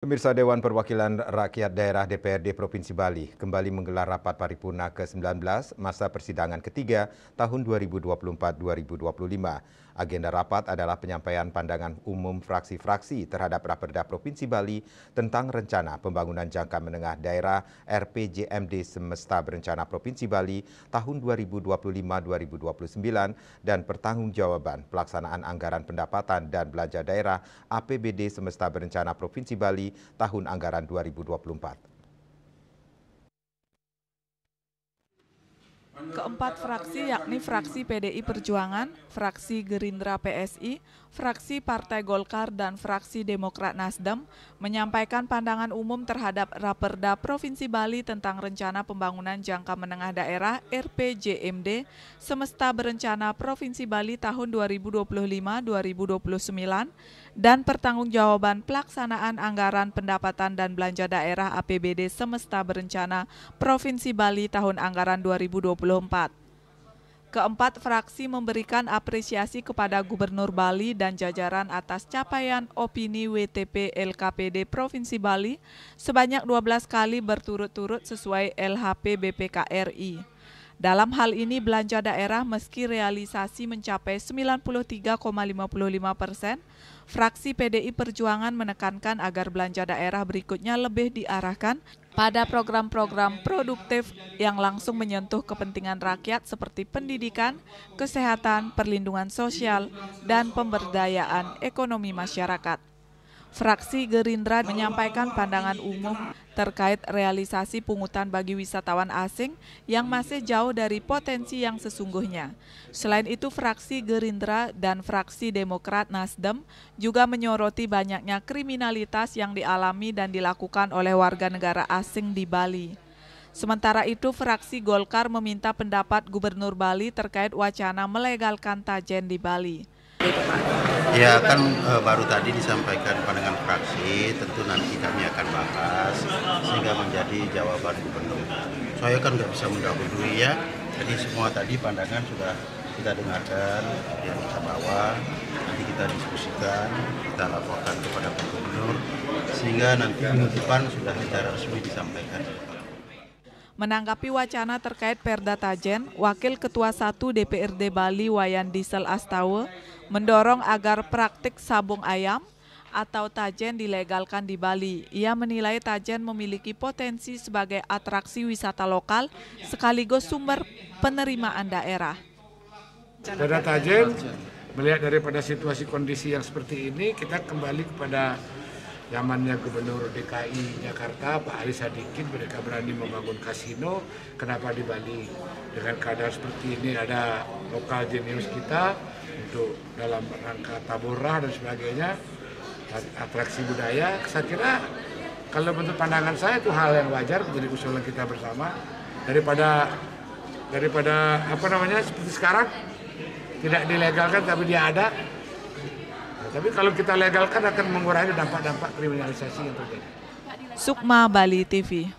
Pemirsa Dewan Perwakilan Rakyat Daerah DPRD Provinsi Bali kembali menggelar rapat paripurna ke-19 masa persidangan ketiga tahun 2024-2025. Agenda rapat adalah penyampaian pandangan umum fraksi-fraksi terhadap Raperda Provinsi Bali tentang Rencana Pembangunan Jangka Menengah Daerah RPJMD Semesta Berencana Provinsi Bali tahun 2025-2029 dan pertanggungjawaban pelaksanaan anggaran pendapatan dan belanja daerah APBD Semesta Berencana Provinsi Bali tahun anggaran 2024. Keempat fraksi yakni fraksi PDI Perjuangan, fraksi Gerindra PSI, fraksi Partai Golkar, dan fraksi Demokrat Nasdem menyampaikan pandangan umum terhadap Raperda Provinsi Bali tentang Rencana Pembangunan Jangka Menengah Daerah RPJMD Semesta Berencana Provinsi Bali tahun 2025-2029 dan pertanggungjawaban pelaksanaan anggaran pendapatan dan belanja daerah APBD Semesta Berencana Provinsi Bali tahun anggaran 2024. Keempat fraksi memberikan apresiasi kepada Gubernur Bali dan jajaran atas capaian opini WTP LKPD Provinsi Bali sebanyak 12 kali berturut-turut sesuai LHP BPKRI. Dalam hal ini belanja daerah meski realisasi mencapai 93,55%, fraksi PDI Perjuangan menekankan agar belanja daerah berikutnya lebih diarahkan pada program-program produktif yang langsung menyentuh kepentingan rakyat seperti pendidikan, kesehatan, perlindungan sosial, dan pemberdayaan ekonomi masyarakat. Fraksi Gerindra menyampaikan pandangan umum terkait realisasi pungutan bagi wisatawan asing yang masih jauh dari potensi yang sesungguhnya. Selain itu, fraksi Gerindra dan fraksi Demokrat Nasdem juga menyoroti banyaknya kriminalitas yang dialami dan dilakukan oleh warga negara asing di Bali. Sementara itu, fraksi Golkar meminta pendapat Gubernur Bali terkait wacana melegalkan tajen di Bali. Ya kan baru tadi disampaikan pandangan fraksi, tentu nanti kami akan bahas sehingga menjadi jawaban gubernur. Saya kan nggak bisa mendahului ya, jadi semua tadi pandangan sudah kita dengarkan, yang kita bawa, nanti kita diskusikan, kita laporkan kepada Pak Gubernur, sehingga nanti minggu depan sudah secara resmi disampaikan. Menanggapi wacana terkait Perda Tajen, Wakil Ketua 1 DPRD Bali Wayan Diesel Astawa mendorong agar praktik sabung ayam atau tajen dilegalkan di Bali. Ia menilai tajen memiliki potensi sebagai atraksi wisata lokal sekaligus sumber penerimaan daerah. Perda tajen, melihat daripada situasi kondisi yang seperti ini, kita kembali kepada zamannya Gubernur DKI Jakarta, Pak Ali Sadikin, mereka berani membangun kasino. Kenapa di Bali? Dengan keadaan seperti ini ada lokal jenius kita untuk dalam rangka taborah dan sebagainya, atraksi budaya. Saya kira kalau bentuk pandangan saya itu hal yang wajar menjadi usulan kita bersama daripada seperti sekarang tidak dilegalkan tapi dia ada. Tapi kalau kita legalkan akan mengurangi dampak-dampak kriminalisasi yang terjadi. Sukma, Bali TV.